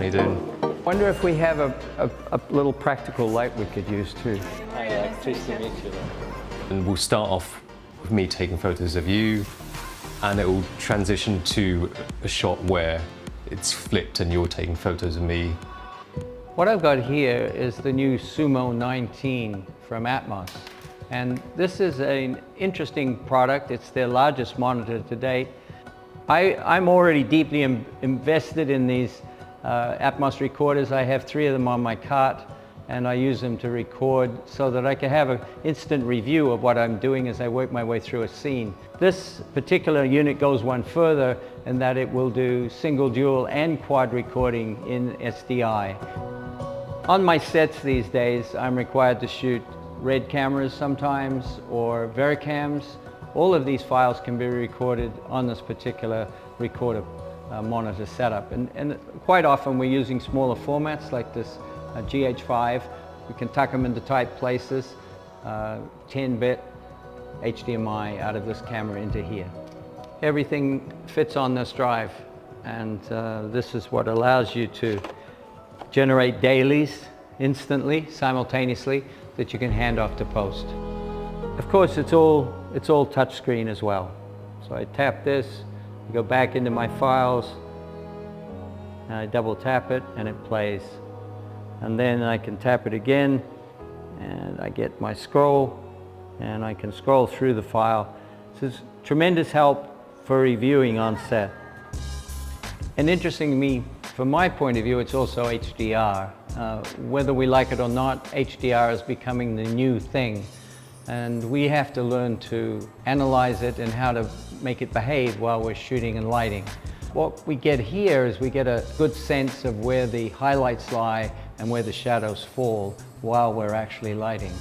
How you doing? Wonder if we have a little practical light we could use too. Hi, pleased to meet you. And we'll start off with me taking photos of you, and it will transition to a shot where it's flipped and you're taking photos of me. What I've got here is the new Sumo19 from Atomos. And this is an interesting product. It's their largest monitor to date. I'm already deeply invested in these Atomos recorders. I have 3 of them on my cart, and I use them to record so that I can have an instant review of what I'm doing as I work my way through a scene. This particular unit goes one further in that it will do single, dual, and quad recording in SDI. On my sets these days, I'm required to shoot RED cameras sometimes, or Vericams. All of these files can be recorded on this particular recorder monitor setup. And quite often we're using smaller formats like this GH5. We can tuck them into tight places, 10-bit HDMI out of this camera into here. Everything fits on this drive, and this is what allows you to generate dailies instantly, simultaneously, that you can hand off to post. Of course, it's all touchscreen as well. So I tap this, I go back into my files, and I double tap it, and it plays. And then I can tap it again, and I get my scroll, and I can scroll through the file. This is tremendous help for reviewing on set. And interesting to me, from my point of view, it's also HDR. Whether we like it or not, HDR is becoming the new thing. And we have to learn to analyze it and how to make it behave while we're shooting and lighting. What we get here is we get a good sense of where the highlights lie and where the shadows fall while we're actually lighting.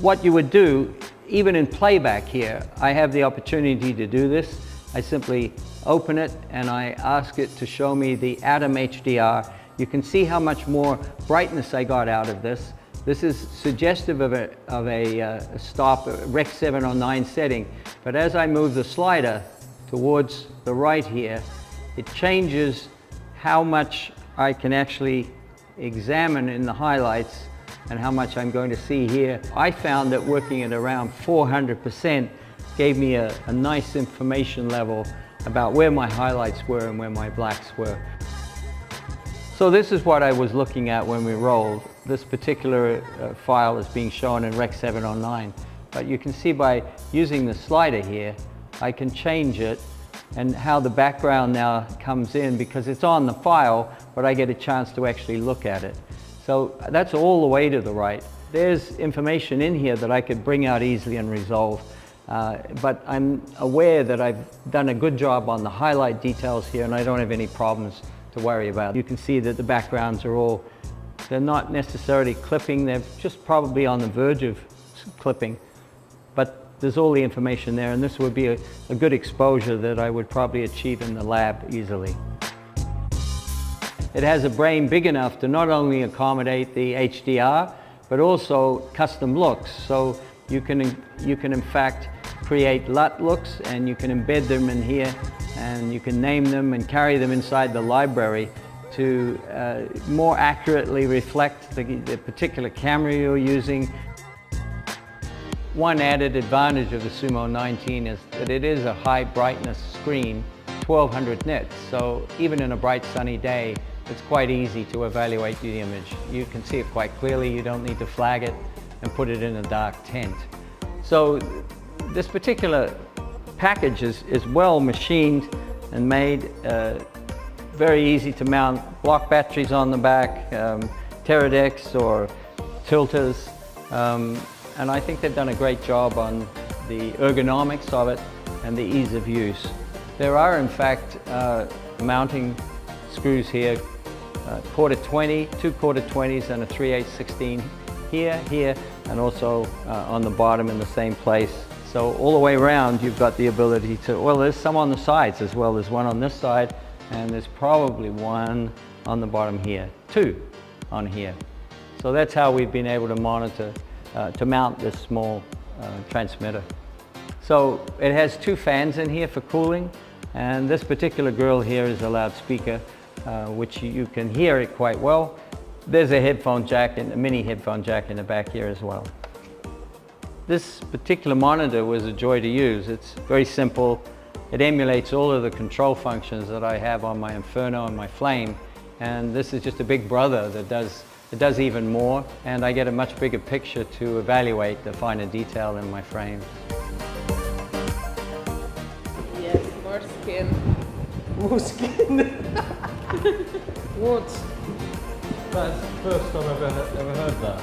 What you would do, even in playback here, I have the opportunity to do this. I simply open it and I ask it to show me the Atom HDR. You can see how much more brightness I got out of this. This is suggestive of a stop Rec 709 setting, but as I move the slider towards the right here, it changes how much I can actually examine in the highlights and how much I'm going to see here. I found that working at around 400% gave me a nice information level about where my highlights were and where my blacks were. So this is what I was looking at when we rolled. This particular file is being shown in Rec 709, but you can see by using the slider here, I can change it and how the background now comes in because it's on the file, but I get a chance to actually look at it. So that's all the way to the right. There's information in here that I could bring out easily and resolve, but I'm aware that I've done a good job on the highlight details here and I don't have any problems to worry about. You can see that the backgrounds are they're not necessarily clipping, they're just probably on the verge of clipping, but there's all the information there, and this would be a good exposure that I would probably achieve in the lab easily. It has a brain big enough to not only accommodate the HDR, but also custom looks. So you can in fact create LUT looks, and you can embed them in here, and you can name them and carry them inside the library to more accurately reflect the particular camera you're using. One added advantage of the Sumo19 is that it is a high brightness screen, 1200 nits, so even in a bright sunny day, it's quite easy to evaluate the image. You can see it quite clearly, you don't need to flag it and put it in a dark tint. So this particular package is well machined and made, very easy to mount, block batteries on the back, Teradeks or tilters, and I think they've done a great job on the ergonomics of it and the ease of use. There are in fact mounting screws here, quarter 20, 2 quarter 20s and a 3/8 16 here, and also on the bottom in the same place. So all the way around you've got the ability to, well, there's some on the sides as well. There's one on this side, and there's probably one on the bottom here, 2 on here. So that's how we've been able to monitor, to mount this small transmitter. So it has 2 fans in here for cooling, and this particular grill here is a loudspeaker. which you can hear it quite well. There's a headphone jack and a mini headphone jack in the back here as well. This particular monitor was a joy to use. It's very simple. It emulates all of the control functions that I have on my Inferno and my Flame. And this is just a big brother that does even more. And I get a much bigger picture to evaluate the finer detail in my frame. Yes, more skin. More skin. What? That's the first time I've ever heard that.